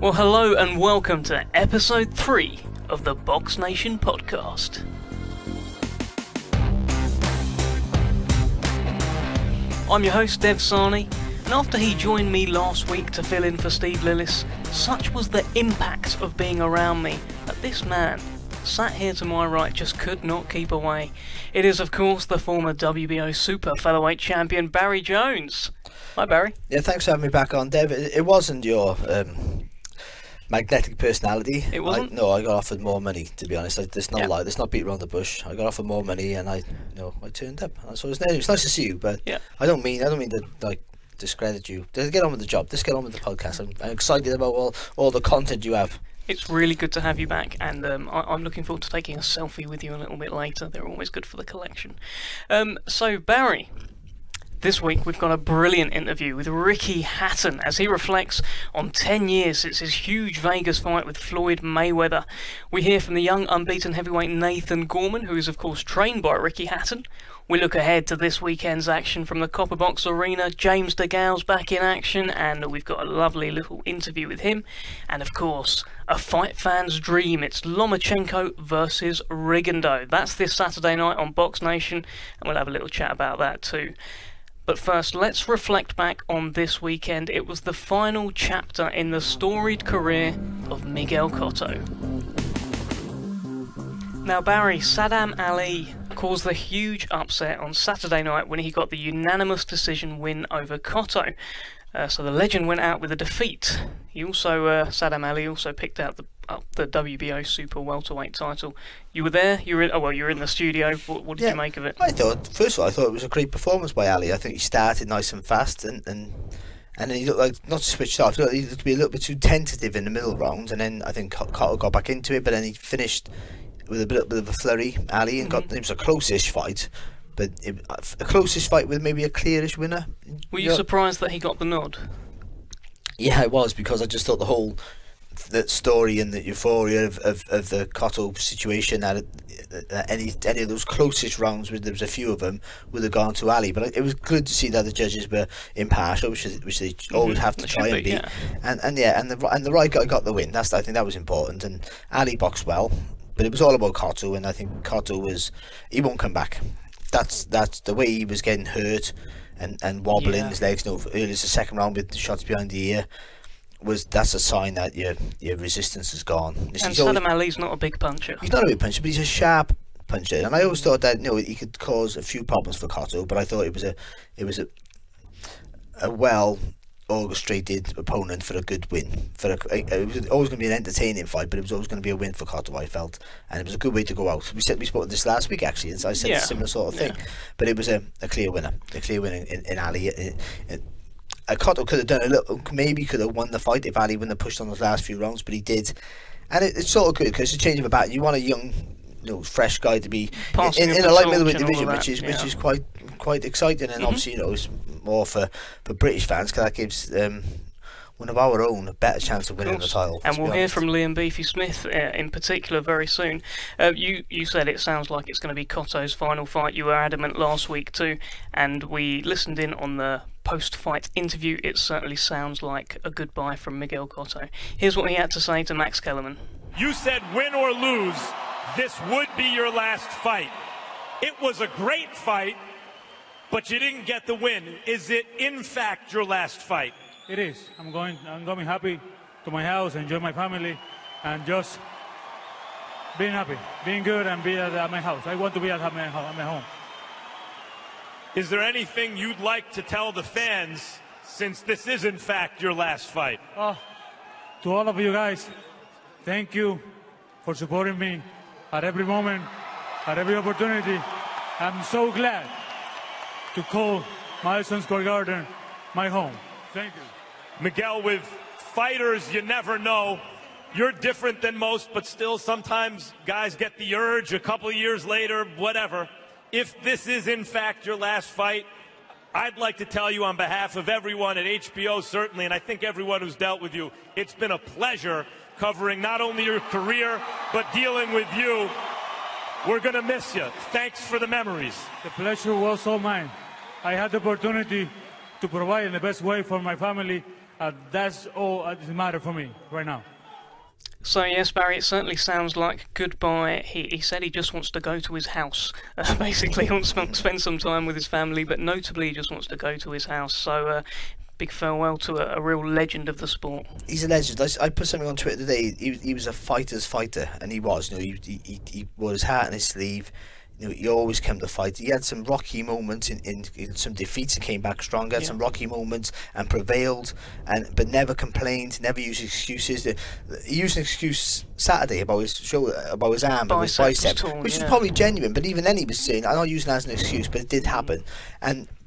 Well, hello and welcome to episode 3 of the BoxNation Podcast. I'm your host, Dev Sahni, and after he joined me last week to fill in for Steve Lillis, such was the impact of being around me that this man, sat here to my right, just could not keep away. It is, of course, the former WBO Super Featherweight Champion, Barry Jones. Hi, Barry. Yeah, thanks for having me back on, Dev. It wasn't your magnetic personality. It wasn't? No, I got offered more money, to be honest. There's no lie, there's not beat around the bush. I got offered more money and I turned up. So it was nice to see you, but I don't mean to discredit you. Just get on with the job. Just get on with the podcast. I'm excited about all the content you have. It's really good to have you back, and I'm looking forward to taking a selfie with you a little bit later. They're always good for the collection. So, Barry, this week we've got a brilliant interview with Ricky Hatton as he reflects on 10 years since his huge Vegas fight with Floyd Mayweather. We hear from the young unbeaten heavyweight Nathan Gorman, who is of course trained by Ricky Hatton. We look ahead to this weekend's action from the Copper Box Arena. James DeGale's back in action, and we've got a lovely little interview with him. And of course, a fight fan's dream. It's Lomachenko versus Rigondeaux. That's this Saturday night on BoxNation, and we'll have a little chat about that too. But first, let's reflect back on this weekend. It was the final chapter in the storied career of Miguel Cotto. Now, Barry, Sadam Ali caused the huge upset on Saturday night when he got the unanimous decision win over Cotto. So the legend went out with a defeat. He also, Sadam Ali also picked out the WBO Super Welterweight title. You were there. You were in the studio. What did you make of it? First of all, I thought it was a great performance by Ali. I think he started nice and fast, and then he looked like not switched off. He looked to be a little bit too tentative in the middle rounds, and then I think Cotto got back into it, but then he finished with a bit of a flurry, Ali, and it was a close-ish fight, but a close-ish fight with maybe a clearish winner. Were you surprised that he got the nod? Yeah, I was, because I just thought that story and the euphoria of the Cotto situation, that any of those closest rounds, there was a few of them, would have gone to Ali. But it was good to see that the judges were impartial, which they always have to try and be. Yeah. And the right guy got the win. I think that was important. And Ali boxed well, but it was all about Cotto, and I think Cotto he won't come back. That's the way he was getting hurt and wobbling his legs. Early as the second round with the shots behind the ear. That's a sign that your resistance is gone. And Sadam Ali's not a big puncher. He's not a big puncher, but he's a sharp puncher. And I always thought that he could cause a few problems for Cotto, but I thought it was a well orchestrated opponent for a good win. It was always going to be an entertaining fight, but it was always going to be a win for Cotto, I felt, and it was a good way to go out. We spoke this last week actually, and I said a similar sort of thing, but it was a clear winner in Ali. Cotto could have done a little, maybe could have won the fight if Ali wouldn't have pushed on those last few rounds, but he did, and it's sort of good because it's a change of a bat. You want a young, fresh guy to be in a light middleweight division, which is quite exciting, and obviously it's more for British fans, because that gives one of our own a better chance of winning the title. And we'll hear from Liam Beefy Smith in particular very soon. You said it sounds like it's going to be Cotto's final fight. You were adamant last week too, and we listened in on the post-fight interview. It certainly sounds like a goodbye from Miguel Cotto. Here's what he had to say to Max Kellerman. You said win or lose, this would be your last fight. It was a great fight, but you didn't get the win. Is it in fact your last fight? It is. I'm going happy to my house, enjoy my family, and just being happy, being good, and be at my house. I want to be at my home. Is there anything you'd like to tell the fans, since this is in fact your last fight? To all of you guys, thank you for supporting me at every moment, at every opportunity. I'm so glad to call Madison Square Garden my home. Thank you. Miguel, with fighters, you never know. You're different than most, but still sometimes guys get the urge a couple of years later, whatever. If this is in fact your last fight, I'd like to tell you on behalf of everyone at HBO, certainly, and I think everyone who's dealt with you, it's been a pleasure covering not only your career, but dealing with you. We're going to miss you. Thanks for the memories. The pleasure was all mine. I had the opportunity to provide in the best way for my family That's all that matters for me right now. So yes, Barry, it certainly sounds like goodbye. He said he just wants to go to his house. Basically, he wants to spend some time with his family, but notably he just wants to go to his house. So big farewell to a real legend of the sport. He's a legend. I put something on Twitter today. He was a fighter's fighter, and he was. You know, he wore his heart on his sleeve. You know, he always came to fight. He had some rocky moments in some defeats and came back stronger. Had some rocky moments and prevailed, but never complained. Never used excuses. He used an excuse Saturday about his shoulder, about his arm and his bicep, which was probably genuine. But even then, he was saying, "I'm not using that as an excuse," but it did happen.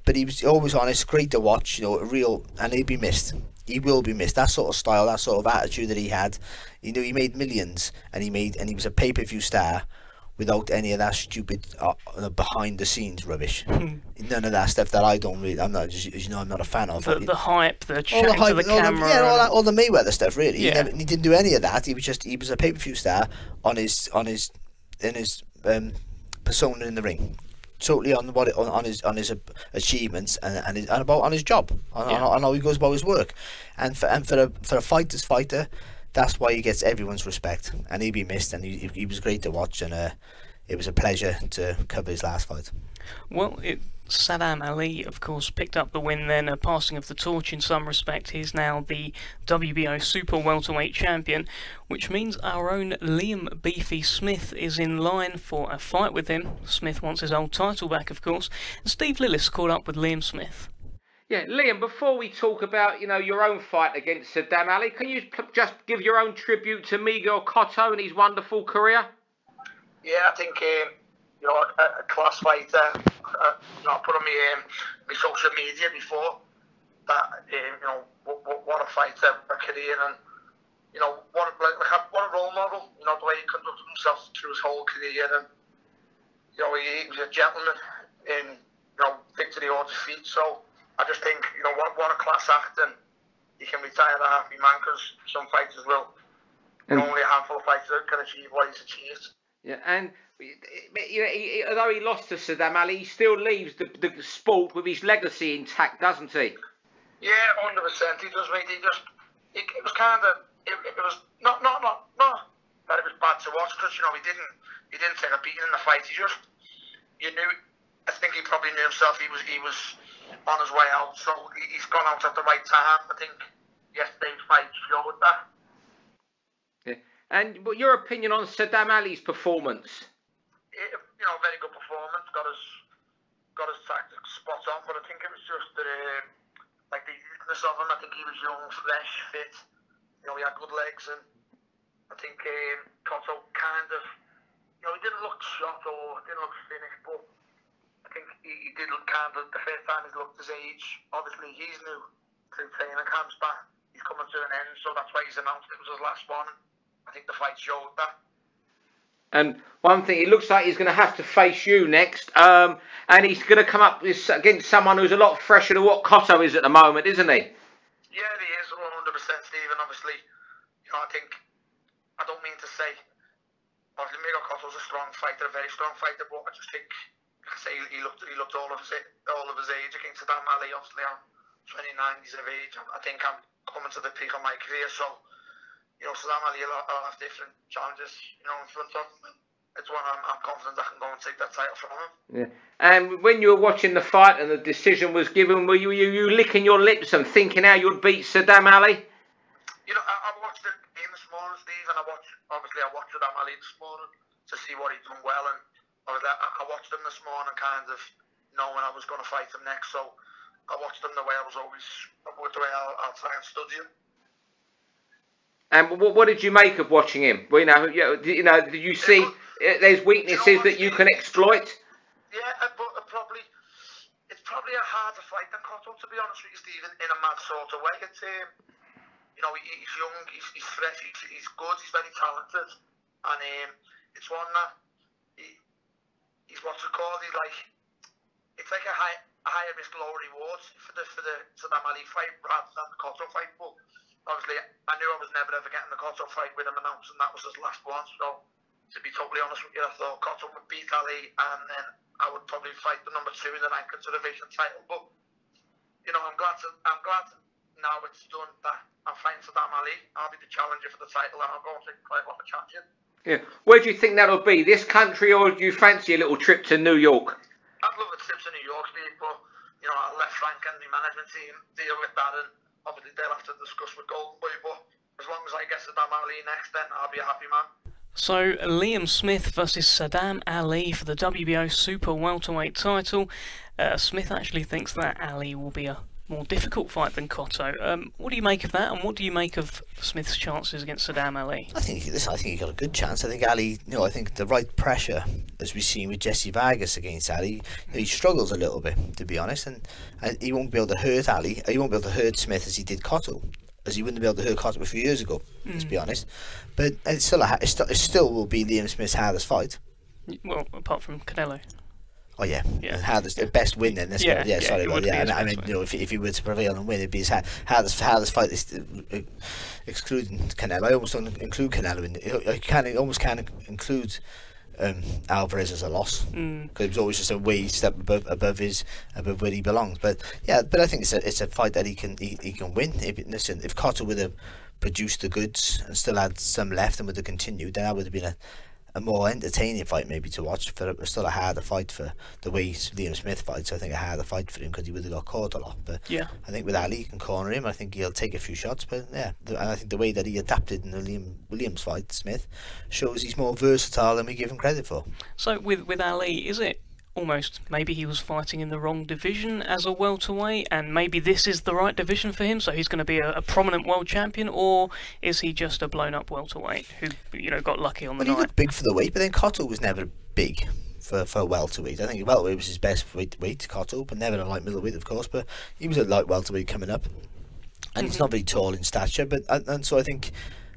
But he was always honest, great to watch. You know, and he'd be missed. He will be missed. That sort of style, that sort of attitude that he had. You know, he made millions, and he was a pay-per-view star. Without any of that stupid behind the scenes rubbish, none of that stuff that I don't really. I'm not, as you know, I'm not a fan of. The hype, the chatting to the camera, all the Mayweather stuff. Really, he didn't do any of that. He was a pay-per-view star on his persona in the ring, totally on his achievements and on his job, on how he goes about his work, and for a fighter's fighter. That's why he gets everyone's respect, and he'd be missed. And he was great to watch, and it was a pleasure to cover his last fight. Well, Sadam Ali, of course, picked up the win then, a passing of the torch in some respect. He's now the WBO Super Welterweight Champion, which means our own Liam Beefy Smith is in line for a fight with him. Smith wants his old title back, of course, and Steve Lillis caught up with Liam Smith. Yeah, Liam, before we talk about, your own fight against Sadam Ali, can you just give your own tribute to Miguel Cotto and his wonderful career? Yeah, I think, a class fighter. I put on my social media before that, what a fighter, a career, and, what a role model, the way he conducted himself through his whole career, and, he was a gentleman in, victory or defeat, so I just think, what a class act, and he can retire a happy man, because some fighters will. Only a handful of fighters can achieve what he's achieved. Yeah, and although he lost to Sadam Ali, he still leaves the sport with his legacy intact, doesn't he? Yeah, 100%. He does, mate. It was kind of, it was not that it was bad to watch, because he didn't take a beating in the fight. You knew. I think he probably knew himself. He was on his way out, so he's gone out at the right time. I think yesterday's fight showed that. Yeah. And your opinion on Sadam Ali's performance? Very good performance. Got his tactics spot on, but I think it was just the youthness of him. I think he was young, fresh, fit. He had good legs, and I think Cotto kind of, he didn't look shot or didn't look finished, but I think he did look kind of, the first time he's looked his age. Obviously, he's new through training camps, but he's coming to an end, so that's why he's announced it was his last one. I think the fight showed that. And one thing, it looks like he's going to have to face you next, and he's going to come up against someone who's a lot fresher than what Cotto is at the moment, isn't he? Yeah, he is 100%, Stephen. Obviously, I don't mean to say, obviously Miguel Cotto's a strong fighter, a very strong fighter, but I just think, he looked all of his age against Sadam Ali. Obviously, I'm 29 years of age. I think I'm coming to the peak of my career, so Sadam Ali will have different challenges, in front of him. It's one I'm confident I can go and take that title from him. Yeah. And when you were watching the fight and the decision was given, were you licking your lips and thinking how you'd beat Sadam Ali? I watched the game this morning, Steve, and I watched Sadam Ali this morning to see what he'd done well, and I watched him this morning kind of knowing I was going to fight him next, so I watched him the way I'll try and study him. And what did you make of watching him? Well, did you see there's weaknesses that you can exploit? Yeah, but it's probably a harder fight than Cotto, to be honest with you, Stephen, in a mad sort of way. It's he's young, he's fresh, he's good, he's very talented, and it's one that he's what's it called? It's like a higher risk, lower reward for the Sadam Ali fight rather than the Cotto fight. But obviously, I knew I was never ever getting the Cotto fight with him announced, and that was his last one. So to be totally honest with you, I thought Cotto would beat Ali, and then I would probably fight the number 2 in the rankings division title. But I'm glad now it's done that I'm fighting Sadam Ali. I'll be the challenger for the title, and I'll go and take quite a lot of chances. Yeah. Where do you think that'll be? This country, or do you fancy a little trip to New York? I'd love a trip to New York, Steve, but you know, I'll let Frank and the management team deal with that, and obviously they'll have to discuss with Golden Boy. But as long as I get Sadam Ali next, then I'll be a happy man. So Liam Smith versus Sadam Ali for the WBO Super Welterweight title. Smith actually thinks that Ali will be a more difficult fight than Cotto. What do you make of that, and what do you make of Smith's chances against Sadam Ali? I think he got a good chance. I think Ali, I think the right pressure, as we've seen with Jesse Vargas against Ali, he struggles a little bit, to be honest, and he won't be able to hurt Ali. He won't be able to hurt Smith as he did Cotto, as he wouldn't be able to hurt Cotto a few years ago. Let's be honest. But it still will be Liam Smith's hardest fight. Well, apart from Canelo. Oh yeah. Hardest, best win then. I mean, if he were to prevail and win, it'd be his hardest fight. Excluding Canelo, I almost don't include Canelo in. Almost can't include Alvarez as a loss because it was always just a wee step above where he belongs. But I think it's a fight that he can win. If Cotto would have produced the goods and still had some left and would have continued, then that would have been a more entertaining fight maybe to watch. But still a harder fight for the way Liam Smith fights. So I think a harder fight for him because he would have got caught a lot. But I think with Ali, he can corner him. I think he'll take a few shots. But and I think the way that he adapted in the Williams fight, Smith, shows he's more versatile than we give him credit for. So with Ali, is it almost maybe he was fighting in the wrong division as a welterweight, and maybe this is the right division for him, so he's going to be a prominent world champion, or is he just a blown up welterweight who got lucky on the night? He looked big for the weight, but then Cotto was never big for welterweight. I think welterweight was his best weight, Cotto, but never a light middleweight, of course. But he was a light welterweight coming up, and he's not very tall in stature. But and so I think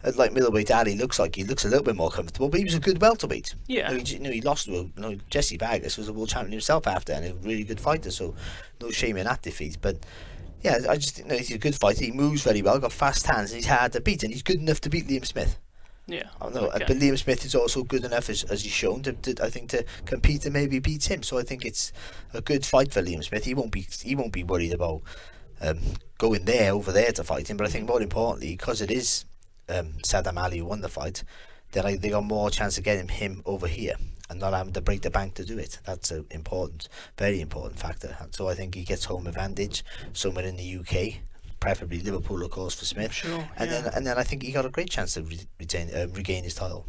at light middleweight, Ali looks a little bit more comfortable, but he was a good welterweight. Yeah, he lost to Jesse Vargas was a world champion himself after, and a really good fighter. So no shame in that defeat. But I just think he's a good fighter. He moves very well, got fast hands, and he's hard to beat, and he's good enough to beat Liam Smith. But Liam Smith is also good enough, as he's shown, to compete and maybe beat him. So I think it's a good fight for Liam Smith. He won't be worried about going over there to fight him. But I think more importantly, because it is Sadam Ali who won the fight, then they got more chance of getting him over here and not having to break the bank to do it. That's an very important factor. And so I think he gets home advantage somewhere in the UK, preferably Liverpool, of course, for Smith. Sure, and then I think he got a great chance to regain his title.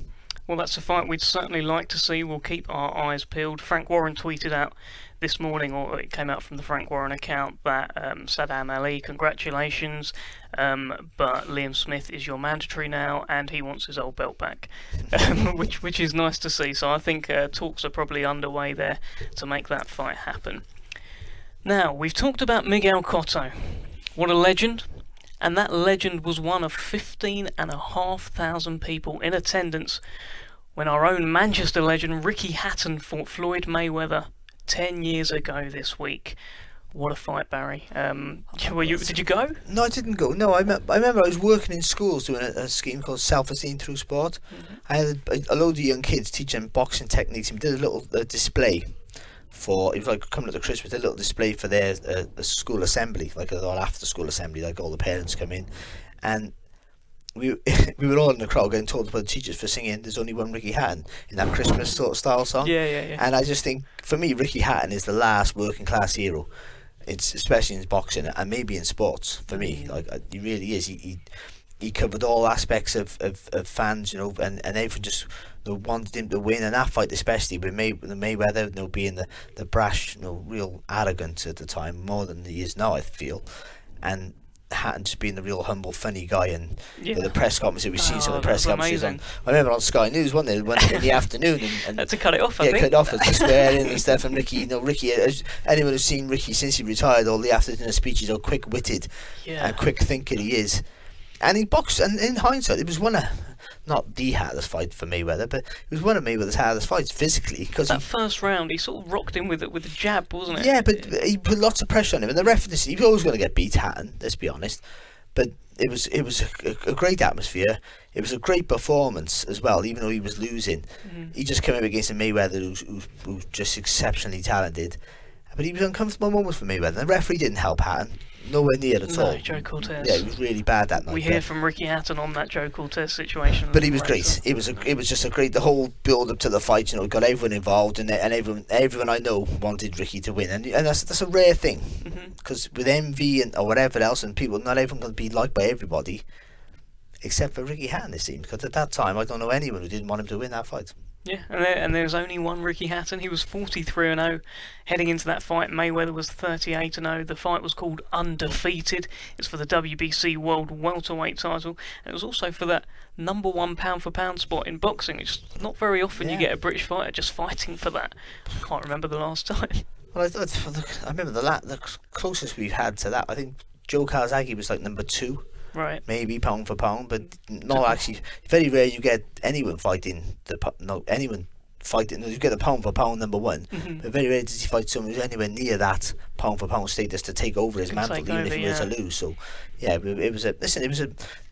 Well, that's a fight we'd certainly like to see. We'll keep our eyes peeled. Frank Warren tweeted out this morning, or it came out from the Frank Warren account, that Sadam Ali, congratulations, but Liam Smith is your mandatory now, and he wants his old belt back, which is nice to see. So I think talks are probably underway there to make that fight happen. Now, we've talked about Miguel Cotto. What a legend. And that legend was one of 15,500 people in attendance when our own Manchester legend Ricky Hatton fought Floyd Mayweather 10 years ago this week. What a fight, Barry. Did you go? No, I didn't go. No, I remember I was working in schools doing a scheme called Self-Esteem Through Sport. I had a load of young kids teaching boxing techniques, and we did a little display. It was like coming up to Christmas, a little display for their school assembly, like an after school assembly, like all the parents come in, and we were all in the crowd getting told by the teachers for singing "There's Only One Ricky Hatton" in that Christmas sort of style song. Yeah. And I just think, for me, Ricky Hatton is the last working class hero. It's especially in boxing and maybe in sports. For me, like he really is. He covered all aspects of fans, and everyone just wanted him to win. And that fight, especially with Mayweather, being the brash, real arrogant at the time, more than he is now, I feel, and Hatton just being the real humble, funny guy. And the press conference, we've seen some of the press conferences on. I remember on Sky News, wasn't it, in the afternoon, and had to cut it off. I think. Cut it off, just swearing and stuff. And Ricky, anyone who's seen Ricky since he retired, all the after-dinner speeches, how quick-witted and quick-thinking he is. And he boxed, and in hindsight, it was not the hardest fight for Mayweather, but it was one of Mayweather's hardest fights physically. Because that first round, he sort of rocked him with a jab, wasn't it? Yeah, but he put lots of pressure on him, and the referee, he was always going to get beat, Hatton, let's be honest. But it was a great atmosphere. It was a great performance as well, even though he was losing. He just came up against a Mayweather who's just exceptionally talented. But he was uncomfortable moments for Mayweather. The referee didn't help Hatton. nowhere near at all. No, Joe Cortez. Yeah, he was really bad that night. We hear from Ricky Hatton on that Joe Cortez situation. But he was great. It was just a great. The whole build up to the fight, got everyone involved, and everyone I know wanted Ricky to win, and that's a rare thing, because with envy or whatever else, and people, not everyone can be liked by everybody, except for Ricky Hatton, it seems. Because at that time, I don't know anyone who didn't want him to win that fight. Yeah, and there's only one Ricky Hatton. He was 43-0 heading into that fight. Mayweather was 38-0. The fight was called Undefeated. It's for the WBC World Welterweight title. And it was also for that #1 pound-for-pound spot in boxing. It's not very often you get a British fighter just fighting for that. I can't remember the last time. Well, I remember the closest we've had to that. I think Joe Kawasaki was like #2. Right. Maybe pound for pound, but not actually. Very rare you get anyone fighting You get the pound for pound #1, but very rare does he fight someone who's anywhere near that pound for pound status to take over his mantle, even if he were to lose. So, yeah, it was a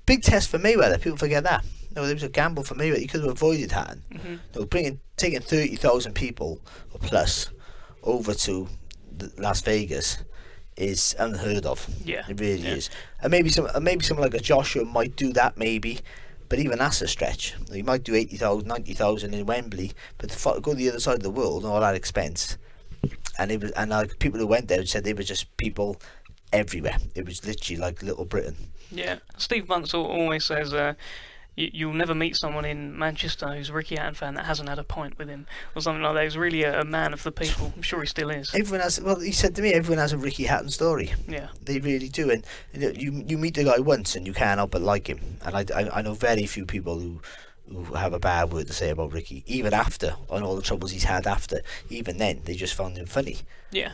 big test for Mayweather. People forget that. No, it was a gamble for Mayweather. He could have avoided Hatton. Taking 30,000 people or plus over to Las Vegas is unheard of. Yeah, it really is. And maybe someone like a Joshua might do that, maybe, but even that's a stretch. He might do 80,000, 90,000 in Wembley, but to go to the other side of the world and all that expense, and people who went there said they were just people everywhere. It was literally like Little Britain. Yeah, Steve Bunsell always says you'll never meet someone in Manchester who's a Ricky Hatton fan that hasn't had a pint with him or something like that. He's really a man of the people. I'm sure he still is. Everyone has. Well, he said to me, everyone has a Ricky Hatton story. Yeah, they really do. And you meet the guy once and you can't help but like him. And I know very few people who have a bad word to say about Ricky, even after, on all the troubles he's had after. Even then, they just found him funny. Yeah,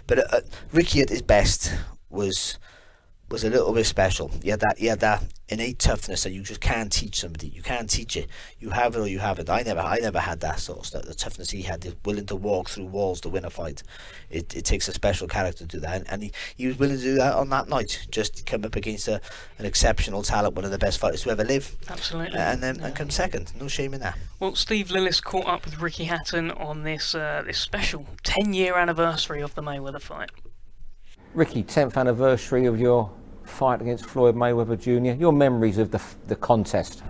but Ricky at his best was a little bit special. He had that innate toughness that you just can't teach somebody. You can't teach it. You have it or you haven't. I never had that sort of stuff. The toughness he had, willing to walk through walls to win a fight. It takes a special character to do that, and he was willing to do that on that night. Just come up against an exceptional talent, one of the best fighters to ever live. Absolutely. And come second. No shame in that. Well, Steve Lillis caught up with Ricky Hatton on this special 10-year anniversary of the Mayweather fight. Ricky, 10th anniversary of your fight against Floyd Mayweather Jr. Your memories of the contest?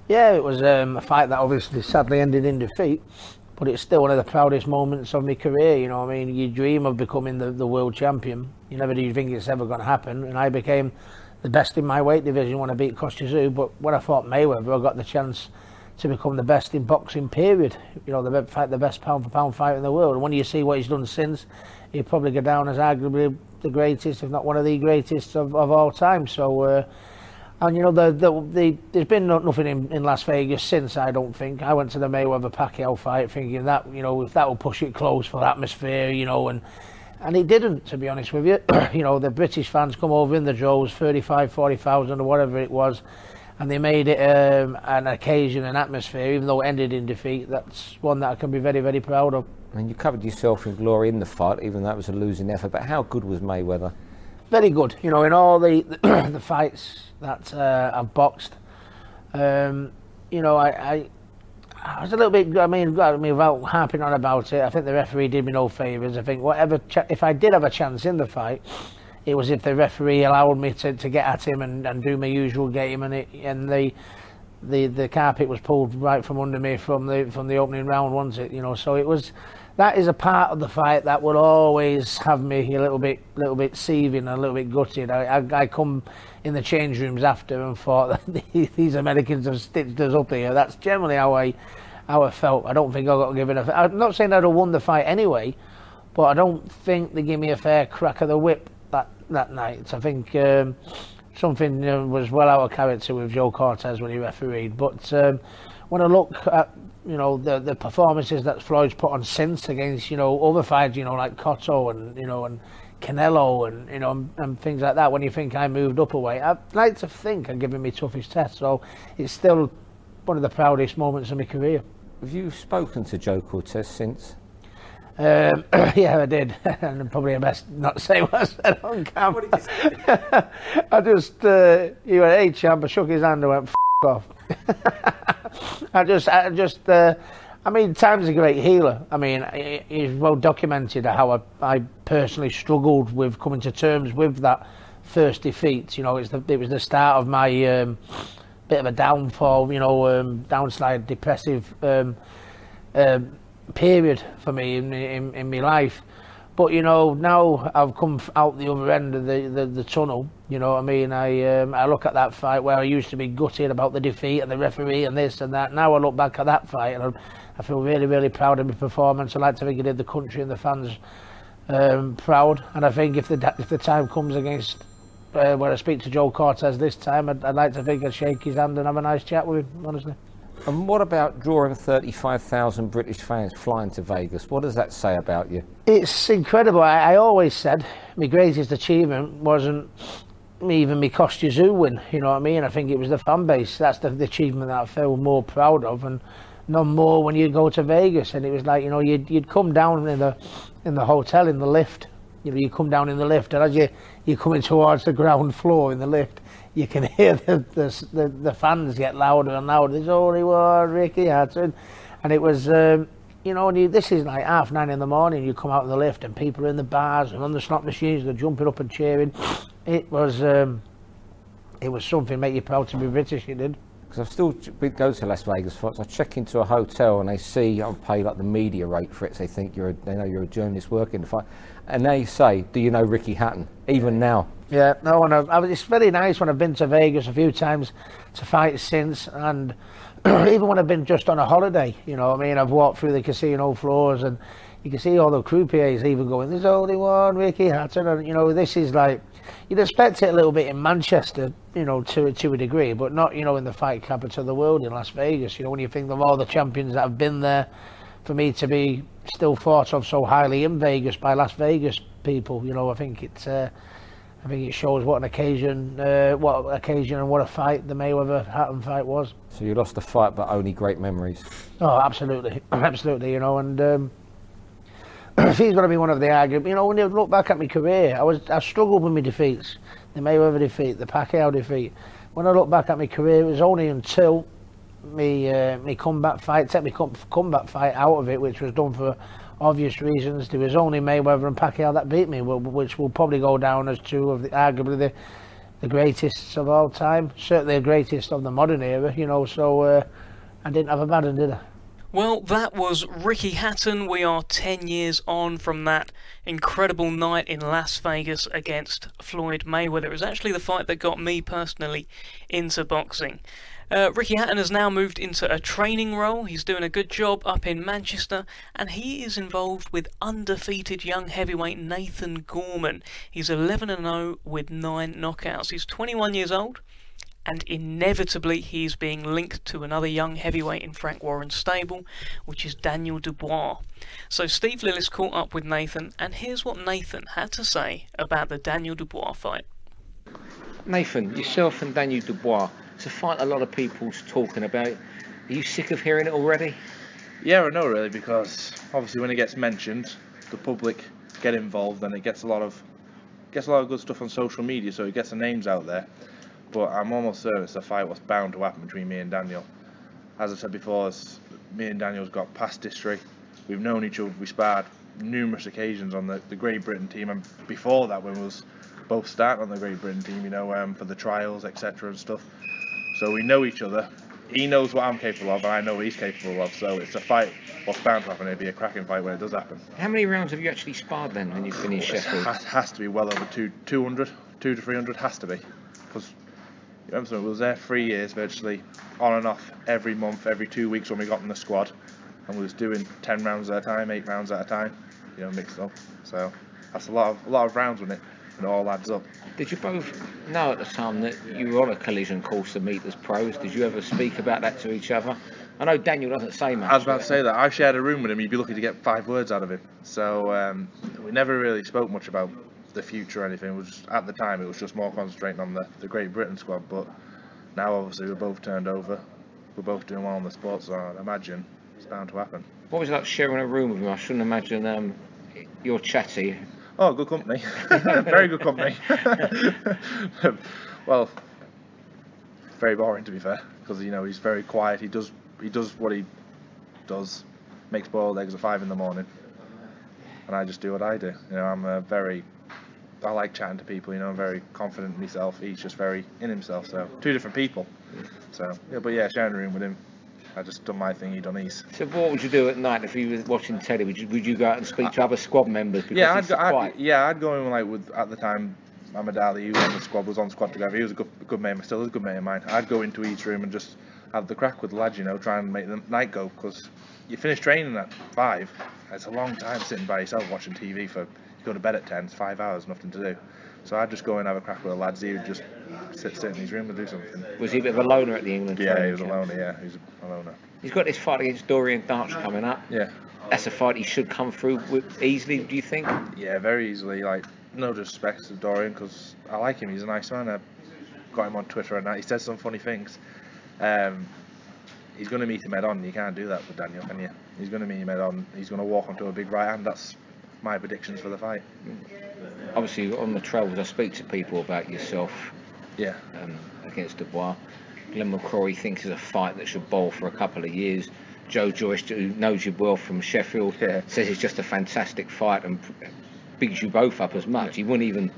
Yeah, it was a fight that obviously sadly ended in defeat, but it's still one of the proudest moments of my career. You know, I mean, you dream of becoming the world champion. You never do think it's ever going to happen, and I became the best in my weight division when I beat Kostya, but when I fought Mayweather, I got the chance to become the best in boxing, period. You know, the best pound for pound fighter in the world. And when you see what he's done since, he'll probably go down as arguably the greatest, if not one of the greatest of all time. So, and you know, there's been nothing in Las Vegas since, I don't think. I went to the Mayweather-Pacquiao fight thinking that, you know, if that will push it close for atmosphere, you know, and it didn't, to be honest with you. You know, the British fans come over in the droves, 40,000 or whatever it was, and they made it an occasion, an atmosphere, even though it ended in defeat. That's one that I can be very, very proud of. I mean, you covered yourself in glory in the fight, even though it was a losing effort, but how good was Mayweather? Very good. You know, in all the the fights that I've boxed, you know, I was a little bit, I mean, without harping on about it, I think the referee did me no favours. I think if I did have a chance in the fight, it was if the referee allowed me to get at him and do my usual game, and the carpet was pulled right from under me from the opening round, wasn't it? You know, so it was. That is a part of the fight that would always have me a little bit seething, a little bit gutted. I come in the change rooms after and thought that these Americans have stitched us up here. That's generally how I felt. I don't think I got given I'm not saying I'd have won the fight anyway, but I don't think they gave me a fair crack of the whip that night. I think something was well out of character with Joe Cortez when he refereed. But when I look at, you know, the performances that Floyd's put on since against, you know, other fighters, you know, like Cotto and, you know, and Canelo and, you know, and things like that, when you think I moved up a weight, I'd like to think I'm giving me toughest test. So it's still one of the proudest moments of my career. Have you spoken to Joe Cortez since? Yeah, I did, and probably best not say what I said on camera. What did you say? I just, he went, "Hey champ," I shook his hand and went, "F off." I I mean, time's a great healer. I mean, it's well documented how I personally struggled with coming to terms with that first defeat. You know, it was the start of my bit of a downfall, you know, downslide, depressive period for me in my life. But you know, now I've come out the other end of the tunnel. You know what I mean? I look at that fight where I used to be gutted about the defeat and the referee and this and that. Now I look back at that fight and I feel really, really proud of my performance. I like to think I did the country and the fans proud. And I think if the time comes against where I speak to Joe Cortez this time, I'd like to think I'd shake his hand and have a nice chat with him, honestly. And what about drawing 35,000 British fans flying to Vegas? What does that say about you? It's incredible. I always said my greatest achievement wasn't even my Kostya Tszyu win, you know what I mean? I think it was the fan base. That's the achievement that I feel more proud of, and no more when you go to Vegas. And it was like, you know, you'd come down in the hotel in the lift. You know, you come down in the lift, and as you're coming towards the ground floor in the lift, you can hear the fans get louder and louder. There's only one Ricky Hatton. And it was, you know, this is like 9:30 in the morning. You come out of the lift and people are in the bars and on the slot machines. They're jumping up and cheering. It was something make you proud to be British. It did. Because I've still go to Las Vegas fights. I check into a hotel and they see I'll pay like the media rate for it. So they think they know you're a journalist working the fight, and they say, "Do you know Ricky Hatton?" Even now. Yeah, no, and it's very nice when I've been to Vegas a few times to fight since, and even when I've been just on a holiday, you know what I mean, I've walked through the casino floors and you can see all the croupiers even going, "There's only one Ricky Hatton," and you know, this is like, you'd expect it a little bit in Manchester, you know, to a degree, but not, you know, in the fight capital of the world in Las Vegas. You know, when you think of all the champions that have been there, for me to be still thought of so highly in Vegas by Las Vegas people, you know, I think it shows what an occasion, and what a fight the Mayweather-Hatton fight was. So you lost the fight, but only great memories. Oh, absolutely, absolutely. You know, and if he's going to be one of the arguments, you know, when you look back at my career, I struggled with my defeats, the Mayweather defeat, the Pacquiao defeat. When I look back at my career, it was only until me comeback fight, take my comeback fight out of it, which was done for obvious reasons. There was only Mayweather and Pacquiao that beat me, which will probably go down as two of arguably the greatest of all time, certainly the greatest of the modern era, you know, so I didn't have a bad one, did I? Well, that was Ricky Hatton. We are 10 years on from that incredible night in Las Vegas against Floyd Mayweather. It was actually the fight that got me personally into boxing. Ricky Hatton has now moved into a training role. He's doing a good job up in Manchester, and he is involved with undefeated young heavyweight Nathan Gorman. He's 11-0 with 9 knockouts. He's 21 years old, and inevitably he's being linked to another young heavyweight in Frank Warren's stable, which is Daniel Dubois. So Steve Lillis caught up with Nathan, and here's what Nathan had to say about the Daniel Dubois fight. Nathan, yourself and Daniel Dubois, it's a fight a lot of people's talking about. Are you sick of hearing it already? Yeah, I know really, because obviously when it gets mentioned, the public get involved and it gets a lot of good stuff on social media, so it gets the names out there. But I'm almost certain it's a fight was bound to happen between me and Daniel. As I said before, me and Daniel's got past history. We've known each other. We sparred numerous occasions on the Great Britain team, and before that when we was both starting on the Great Britain team, you know, for the trials, etc. and stuff. So we know each other. He knows what I'm capable of, and I know what he's capable of. So it's a fight what's bound to happen. It'll be a cracking fight when it does happen. How many rounds have you actually sparred then when you finished Sheffield? It has to be well over 200 to 300, has to be. Because we was there 3 years virtually, on and off, every month, every 2 weeks when we got in the squad, and we was doing 10 rounds at a time, 8 rounds at a time, you know, mixed up. So that's a lot of rounds when it all adds up. Did you both know at the time that you were on a collision course to meet as pros? Did you ever speak about that to each other? I know Daniel doesn't say much. I was about to say that. I shared a room with him. You'd be lucky to get 5 words out of him. So we never really spoke much about the future or anything. At the time, it was just more concentrating on the Great Britain squad. But now, obviously, we're both turned over. We're both doing well in the sport, so I'd imagine it's bound to happen. What was it like sharing a room with him? I shouldn't imagine you're chatty. Oh, good company. Very good company. Well, very boring to be fair, because you know he's very quiet. He does what he does makes boiled eggs at 5 in the morning, and I just do what I do. You know, I like chatting to people. You know, I'm very confident in myself. He's just very in himself. So 2 different people. So yeah, but yeah, sharing a room with him. I just done my thing, he done his. So what would you do at night if you were watching telly? Would you go out and speak to other squad members? Yeah, I'd go in like with, at the time, Muhammad Ali, who was on the squad, was on squad together. He was a good mate, still is a good mate of mine. I'd go into each room and just have the crack with the lads, you know, try and make the night go, because you finish training at 5. It's a long time sitting by yourself watching TV you go to bed at 10, it's 5 hours, nothing to do. So I'd just go and have a crack with the lads. He would just sit in his room and do something. Was he a bit of a loner at the England Yeah, training he was a loner, yeah. He was a loner. He's got this fight against Dorian Darch coming up. Yeah. That's a fight he should come through with easily, do you think? Yeah, very easily. Like, no disrespect to Dorian, because I like him. He's a nice man. I got him on Twitter and that. He says some funny things. He's going to meet him head on. You can't do that with Daniel, can you? He's going to meet him head on. He's going to walk onto a big right hand. That's my predictions for the fight. Obviously, on the travels, I speak to people about yourself. Yeah. Against Dubois. Glenn McCrory thinks it's a fight that should bowl for a couple of years. Joe Joyce, who knows you well from Sheffield, says it's just a fantastic fight and bigs you both up as much. He wouldn't even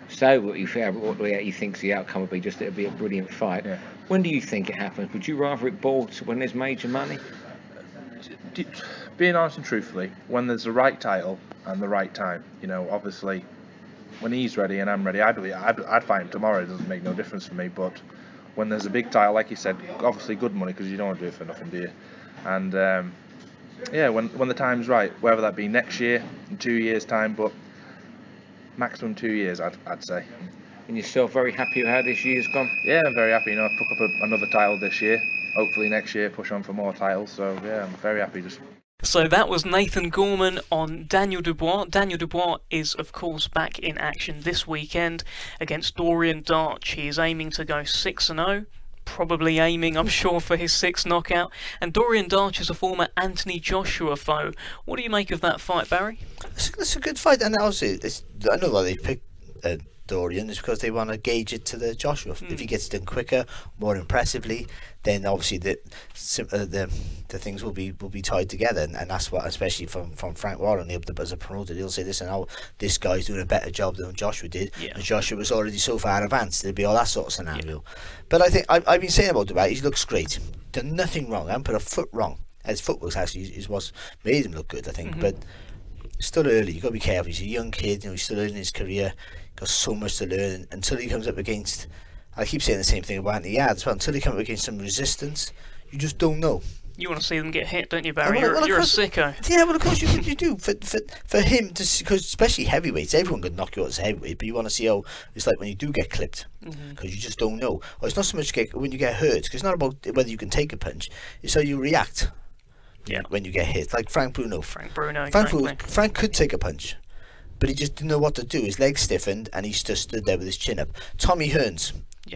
say what he thinks the outcome would be, just it'll be a brilliant fight. Yeah. When do you think it happens? Would you rather it bowl when there's major money? Being honest and truthfully, when there's the right title and the right time, you know, obviously when he's ready and I'm ready, I'd fight him tomorrow. It doesn't make no difference for me. But when there's a big title, like you said, obviously good money, because you don't want to do it for nothing, do you? And yeah, when the time's right, whether that be next year, in 2 years' time, but maximum 2 years, I'd say. And you're still very happy with how this year's gone? Yeah, I'm very happy. You know, I took up another title this year. Hopefully next year push on for more titles. So yeah, I'm very happy. So that was Nathan Gorman on Daniel Dubois. Daniel Dubois is, of course, back in action this weekend against Dorian Darch. He is aiming to go 6-0. Probably aiming, I'm sure, for his 6th knockout. And Dorian Darch is a former Anthony Joshua foe. What do you make of that fight, Barry? It's a good fight, and obviously, I know why they picked Dorian is because they want to gauge it to the Joshua. If he gets it done quicker, more impressively, then obviously the things will be tied together, and that's what, especially from Frank Warren as a promoter, he'll say, listen, this guy's doing a better job than Joshua did, and Joshua was already so far advanced. There'll be all that sort of scenario. But I think I've been saying about Dubois, he looks great, done nothing wrong, I haven't put a foot wrong. His footwork actually is what's made him look good, I think. But still early, you've got to be careful. He's a young kid, you know, he's still early in his career, got so much to learn until he comes up against, I keep saying the same thing about Anthony Yarde as well, until he comes up against some resistance, you just don't know. You want to see them get hit, don't you, Barry? You're a sicko. Yeah, well, of course you do. For him, because especially heavyweights, everyone can knock you out as a heavyweight, but you want to see how it's like when you do get clipped, because you just don't know. Or it's not so much when you get hurt, because it's not about whether you can take a punch, it's how you react when you get hit. Like Frank Bruno, Frank could take a punch, but he just didn't know what to do. His legs stiffened and he just stood there with his chin up. Tommy Hearns,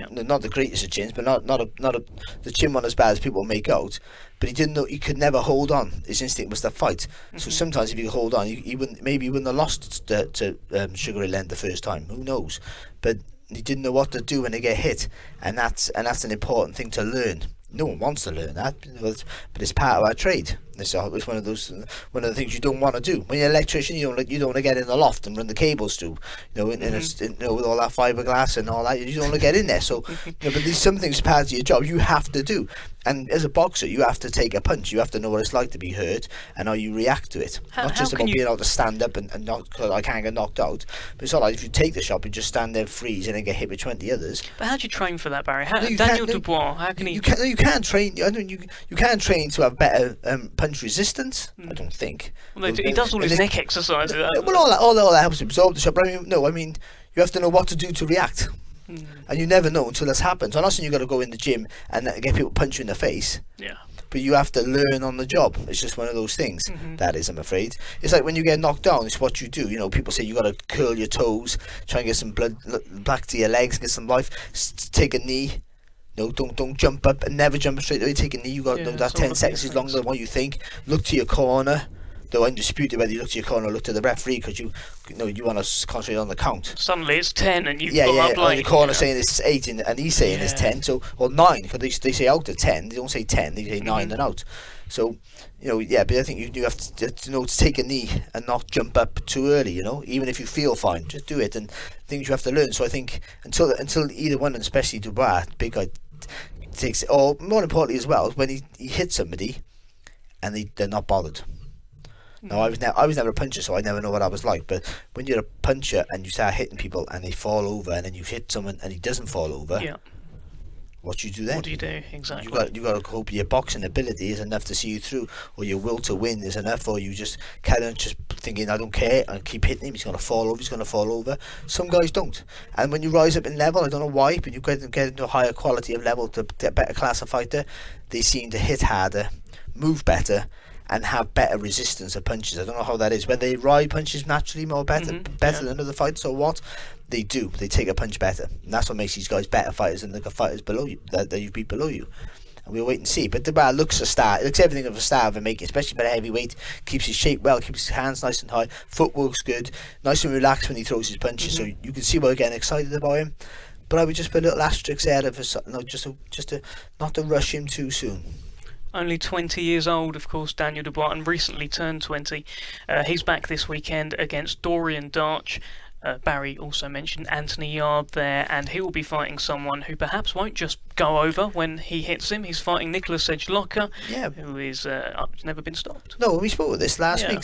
not the greatest of chins, but not the chin one as bad as people make out, but he didn't know, he could never hold on. His instinct was to fight. So sometimes if you could hold on, he wouldn't have lost to Sugar Ray Leonard the first time, who knows, but he didn't know what to do when they get hit, and that's an important thing to learn. No one wants to learn that, but it's part of our trade. It's one of the things you don't want to do. When you're an electrician, you don't want to get in the loft and run the cables through, with all that fiberglass and all that. You don't want to get in there. So, but there's some things part of your job you have to do. And as a boxer, you have to take a punch. You have to know what it's like to be hurt and how you react to it. Not just about being able to stand up and not, because I can't get knocked out. But it's not like if you take the shot, you just stand there, freeze, and then get hit with 20 others. But how do you train for that, Barry? Daniel Dubois, how can he? You can't train. I mean, you can't train to have better punch resistance. I don't think. Well, he does all his neck exercises. Well, all that helps absorb the shot. But I mean, you have to know what to do to react. And you never know until this happens. I'm not saying you've got to go in the gym and get people punch you in the face. Yeah. But you have to learn on the job. It's just one of those things. That is, I'm afraid. It's like when you get knocked down, it's what you do. People say you got to curl your toes, try and get some blood back to your legs, get some life. Take a knee. No, don't jump up and never jump straight away. Take a knee. You got that 10 seconds is longer than what you think. Look to your corner. though undisputed, whether you look to your corner or look to the referee because you want to concentrate on the count. Suddenly it's 10 and you've Yeah, got yeah, up on like, the corner you know. saying it's 8 and he's saying it's 10, so, or 9, because they say out of 10, they don't say 10, they say 9 and out. So, but I think you have to know to take a knee and not jump up too early, even if you feel fine, just do it, and things you have to learn. So I think until either one, and especially Dubois, big guy, takes it, or more importantly as well, when he hits somebody and they're not bothered. Now, I was never a puncher, so I never know what I was like. But when you're a puncher and you start hitting people and they fall over, and then you hit someone and he doesn't fall over, what do you do then? What do you do exactly? You got to hope your boxing ability is enough to see you through, or your will to win is enough, or you just carry on just thinking, I don't care, and keep hitting him. He's going to fall over. He's going to fall over. Some guys don't. And when you rise up in level, I don't know why, but you get into a higher quality of level, to get better class of fighter, they seem to hit harder, move better, and have better resistance of punches. I don't know how that is. Whether they ride punches naturally more better than other fighters or what, they do. They take a punch better, and that's what makes these guys better fighters than the fighters below you that you beat below you. And we'll wait and see. But Dubois looks a star. It looks everything of a star of a making, especially for a heavyweight. Keeps his shape well, keeps his hands nice and high, footwork's good, nice and relaxed when he throws his punches. So you can see why we're getting excited about him. But I would just put a little asterisk there for just to not to rush him too soon. Only 20 years old, of course, Daniel Dubois, and recently turned 20. He's back this weekend against Dorian Darch. Barry also mentioned Anthony Yard there, and he will be fighting someone who perhaps won't just go over when he hits him. He's fighting Nicholas Edgelocker, who is never been stopped. No, we spoke about this last week,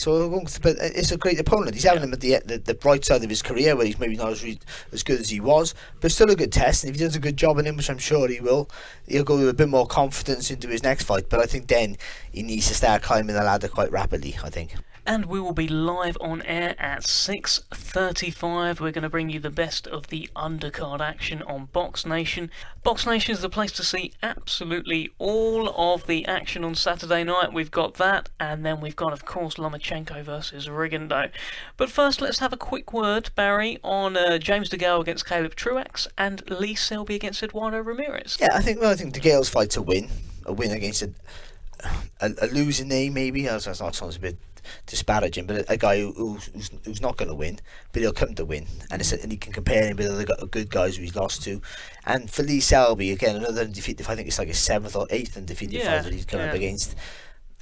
but it's a great opponent. He's having him at the bright side of his career, where he's maybe not as good as he was, but still a good test. And if he does a good job on him, which I'm sure he will, he'll go with a bit more confidence into his next fight. But I think then he needs to start climbing the ladder quite rapidly, I think. And we will be live on air at 6:35. We're going to bring you the best of the undercard action on BoxNation. BoxNation is the place to see absolutely all of the action on Saturday night. We've got that, and then we've got, of course, Lomachenko versus Rigondeaux. But first, let's have a quick word, Barry, on James DeGale against Caleb Truax and Lee Selby against Eduardo Ramirez. Yeah, I think DeGale's fight's a win against a losing name, maybe. That sounds a bit disparaging, but a guy who's not going to win, but he'll come to win, and he can compare him with other good guys who he's lost to. And for Lee Selby, again, another undefeated. I think it's like his 7th or 8th undefeated fight that he's come up against.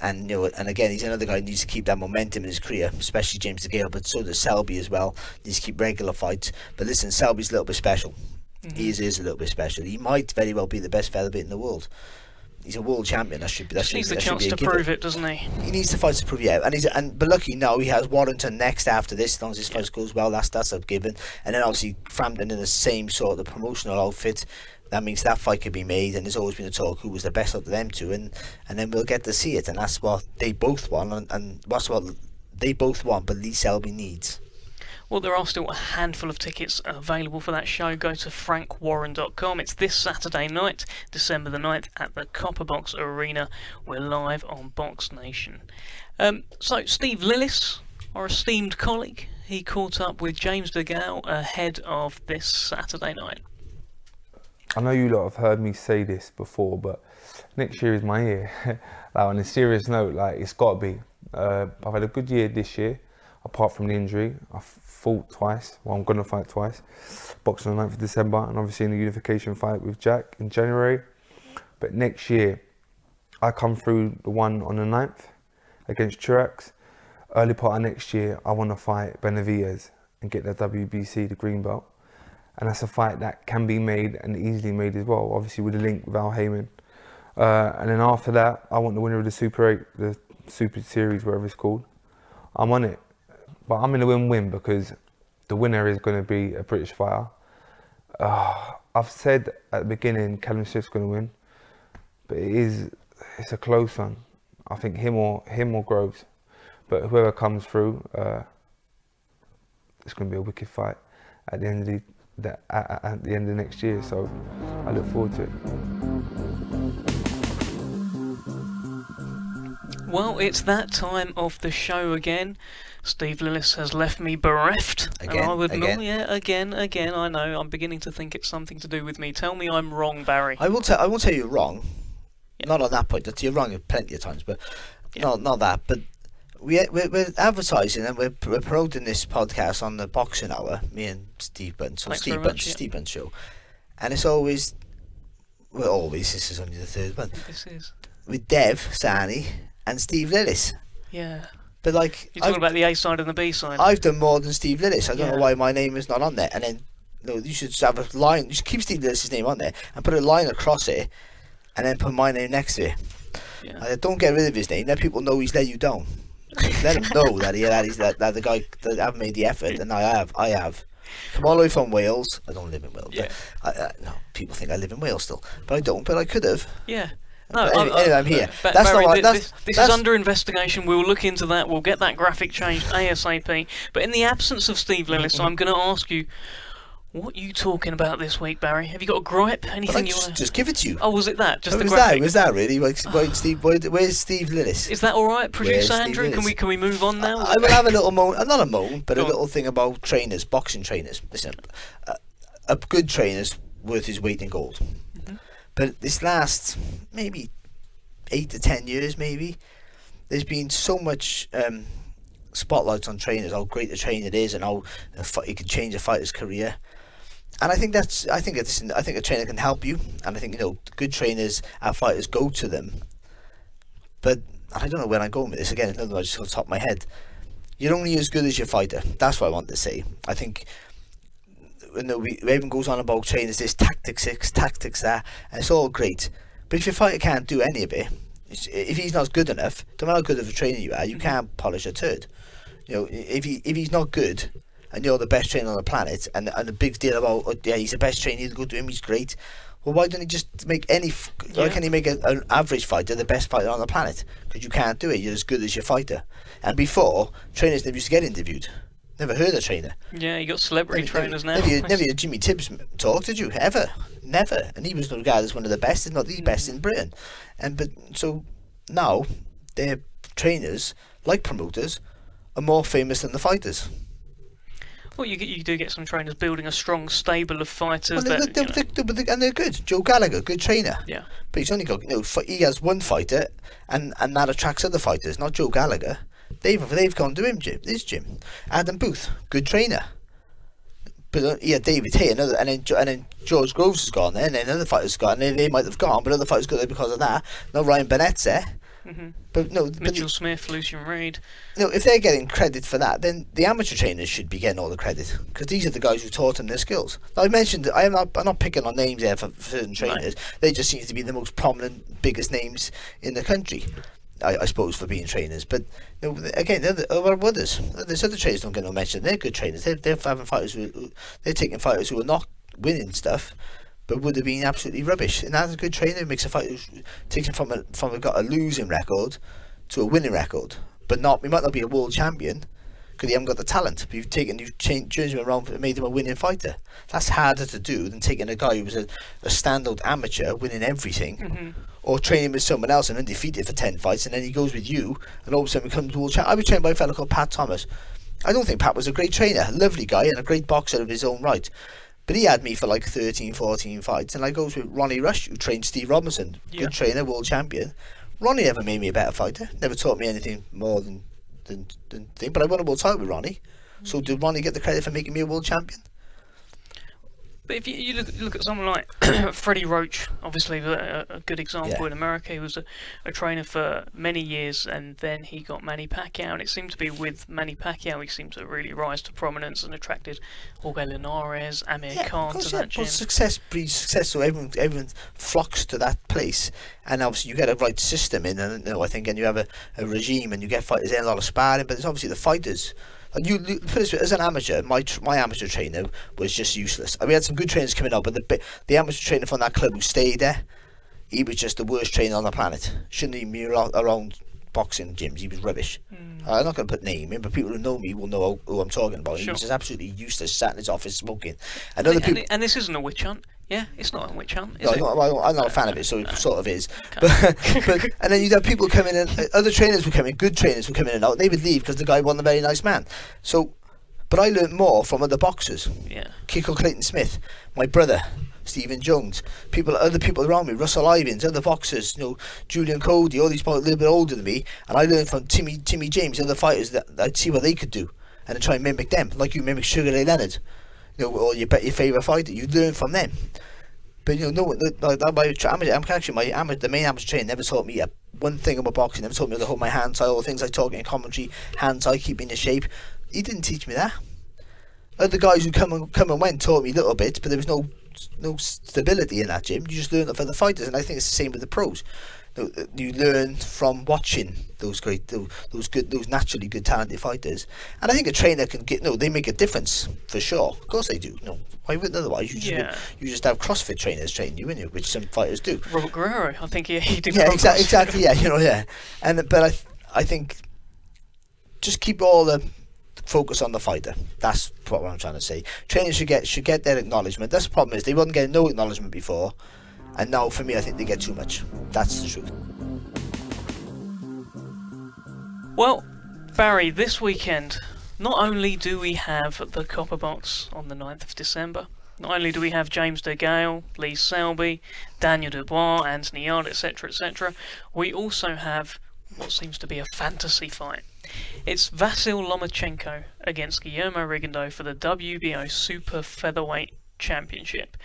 And and again, he's another guy who needs to keep that momentum in his career, especially James DeGale, but so does Selby as well. He needs to keep regular fights. But listen, Selby's a little bit special. He is a little bit special. He might very well be the best featherweight in the world. He's a world champion. That should needs the chance to prove it, doesn't he? He needs the fights to prove it. But lucky now he has Warrington next after this. As long as his fight goes well, that's a given. And then obviously Frampton in the same sort of promotional outfit. That means that fight could be made, and there's always been a talk who was the best out of them two, and then we'll get to see it. And that's what they both want, and that's what they both want. But Lee Selby needs. Well, there are still a handful of tickets available for that show. Go to frankwarren.com. It's this Saturday night, December the 9th, at the Copperbox Arena. We're live on BoxNation. So, Steve Lillis, our esteemed colleague, he caught up with James DeGale ahead of this Saturday night. I know you lot have heard me say this before, but next year is my year. On a serious note, it's got to be. I've had a good year this year, apart from the injury. I've fought twice. Well, I'm going to fight twice. Boxing on the 9th of December, and obviously in the unification fight with Jack in January. But next year, I come through the one on the 9th against Truax. Early part of next year, I want to fight Benavidez and get the WBC, the green belt. And that's a fight that can be made and easily made as well, obviously with a link with Al Heyman. And then after that, I want the winner of the Super 8, the Super Series, whatever it's called. I'm on it. But I'm in a win-win because the winner is going to be a British fighter. I've said at the beginning Callum Smith's going to win, but it's a close one. I think him or Groves. But whoever comes through, it's going to be a wicked fight at the end of next year. So I look forward to it. Well, it's that time of the show again. Steve Lillis has left me bereft. Again. I know. I'm beginning to think it's something to do with me. Tell me I'm wrong, Barry. I won't tell you you're wrong. Yeah. Not on that point. You're wrong plenty of times, but not that. But we're advertising and we're promoting this podcast on the Boxing Hour, me and Steve Bunce, on Steve Bunce show, and it's always, this is only the third one. This is with Dev Sahni and Steve Lillis. Yeah. But like, you're talking about the A side and the B side. I've done more than Steve Lillis. I don't know why my name is not on there. And then, you should have a line. You should keep Steve Lillis' name on there and put a line across it, and then put my name next to it. Yeah. Don't get rid of his name. Let people know he's let you down. Let him know that that the guy that I've made the effort, and I have. Come all the way from Wales. I don't live in Wales. Yeah. No, people think I live in Wales still, but I don't. But I could have. Yeah. No, anyway, I'm here. That's Barry, this is under investigation. We'll look into that. We'll get that graphic changed ASAP. But in the absence of Steve Lillis, I'm going to ask you, what are you talking about this week, Barry? Have you got a gripe? Anything you want? Just give it to you. Oh, was it that? Just the graphic? Was that really? Where's Steve Lillis? Is that all right, producer Andrew? Can we move on now? I will have a little moan, not a moan, but a little thing about trainers, boxing trainers. Listen, a good trainer's worth his weight in gold. But this last maybe 8 to 10 years, there's been so much spotlight on trainers, how great a trainer is, and how he can change a fighter's career. And I think a trainer can help you, and I think good trainers and fighters go to them. But I don't know where I'm going with this. Again, another one just off the top of my head. You're only as good as your fighter. That's what I want to say. I think. Everyone goes on about trainers this, tactics this, tactics that, and it's all great. But if your fighter can't do any of it, if he's not good enough, no matter how good of a trainer you are, you can't polish a turd. If he's not good, and you're the best trainer on the planet, and the big deal about he's the best trainer, you go to him, he's great. Well, why don't he just make why can't he make an average fighter the best fighter on the planet? Because you can't do it. You're as good as your fighter. And before, trainers never used to get interviewed. Never heard a trainer. Yeah, you got celebrity trainers now. Never heard Jimmy Tibbs talk, did you? Ever? Never. And he was regarded as one of the best, if not the best in Britain. So now their trainers, like promoters, are more famous than the fighters. Well, you do get some trainers building a strong stable of fighters. Well, and they're good. Joe Gallagher, good trainer. Yeah. But he's only got he has one fighter, and that attracts other fighters. Not Joe Gallagher. They've gone to his gym. Adam Booth, good trainer. But David Hay, and then George Groves has gone there, and then other fighters gone, and they might have gone, but other fighters got there because of that. No, Ryan Burnett's there. But Mitchell Smith, Lucian Reid. If they're getting credit for that, then the amateur trainers should be getting all the credit, because these are the guys who taught them their skills. Now, I mentioned I'm not picking on names there for certain trainers. No. They just seem to be the most prominent, biggest names in the country. I suppose, for being trainers, but again, there's other trainers don't get no mention. They're good trainers. They're having fighters they're taking fighters who are not winning stuff, but would have been absolutely rubbish. And that's a good trainer who makes a fighter who's taken from a losing record to a winning record, but he might not be a world champion because he haven't got the talent. But you've changed him around and made him a winning fighter. That's harder to do than taking a guy who was a standout amateur winning everything. Or training with someone else and undefeated for 10 fights, and then he goes with you, and all of a sudden becomes world champion. I was trained by a fellow called Pat Thomas. I don't think Pat was a great trainer, a lovely guy and a great boxer of his own right. But he had me for like 13, 14 fights, and I goes with Ronnie Rush, who trained Steve Robinson, good trainer, world champion. Ronnie never made me a better fighter, never taught me anything more than thing, but I won a world title with Ronnie. So did Ronnie get the credit for making me a world champion? But if you look at someone like Freddie Roach, obviously a good example in America. He was a trainer for many years, and then he got Manny Pacquiao, and it seemed to be with Manny Pacquiao he seemed to really rise to prominence and attracted Jorge Linares, Amir Khan to that gym. Success breeds success, so everyone flocks to that place, and obviously you get a right system in, and I think, and you have a regime, and you get fighters in, a lot of sparring, but it's obviously the fighters. And as an amateur, my amateur trainer was just useless. We had some good trainers coming out, but the amateur trainer from that club who stayed there, he was just the worst trainer on the planet. Shouldn't even be around boxing gyms. He was rubbish. I'm not going to put name in, but people who know me will know who I'm talking about. Sure. He was just absolutely useless, sat in his office smoking. And this isn't a witch hunt. Yeah, it's not a witch hunt, is it? I'm not a fan of it, so it sort of is. Okay. But and then you'd have people coming in, other trainers would come in, good trainers would come in and out, and they would leave because the guy wasn't a very nice man. So, but I learned more from other boxers. Yeah. Kiko Clayton Smith, my brother, Stephen Jones, other people around me, Russell Ivins, other boxers, Julian Cody, all these people a little bit older than me, and I learned from Timmy James, other fighters, that I'd see what they could do, and then try and mimic them, like you mimic Sugar Ray Leonard, or your favourite fighter, you learn from them. But the main amateur trainer never taught me one thing about boxing. Never taught me how to hold my hands, all the things I talk in commentary, hands eye, keeping in shape. He didn't teach me that. Other guys who come and went taught me a little bit, but there was no stability in that gym. You just learn for the fighters, and I think it's the same with the pros. You learn from watching those naturally good, talented fighters, and I think a trainer can they make a difference for sure. Of course they do. Why wouldn't otherwise? You just have CrossFit trainers training you, which some fighters do. Robert Guerrero, I think he did. Yeah, exactly. Yeah, but I think just keep all the focus on the fighter. That's what I'm trying to say. Trainers should get their acknowledgement. That's the problem, is they wasn't getting no acknowledgement before. And now, for me, I think they get too much. That's the truth. Well, Barry, this weekend, not only do we have the Copper Box on the 9th of December, not only do we have James DeGale, Lee Selby, Daniel Dubois, Anthony Yard, etc., etc., we also have what seems to be a fantasy fight. It's Vasyl Lomachenko against Guillermo Rigondeaux for the WBO Super Featherweight Championship.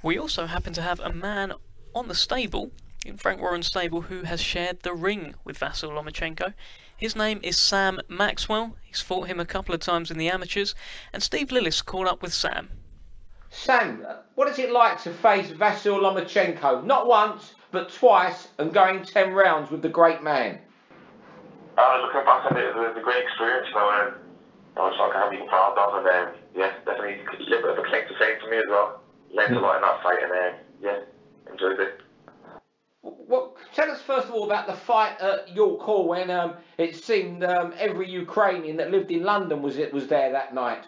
We also happen to have a man on the stable, in Frank Warren's stable, who has shared the ring with Vasyl Lomachenko. His name is Sam Maxwell. He's fought him a couple of times in the amateurs, and Steve Lillis caught up with Sam. Sam, what is it like to face Vasyl Lomachenko, not once, but twice, and going 10 rounds with the great man? Looking back on it, it was a great experience, it's something I'm really proud of, and definitely a little bit of a claim to fame for me as well. Learned a lot in that fight, and enjoyed it. Well, tell us first of all about the fight at York Hall, when it seemed every Ukrainian that lived in London was there that night.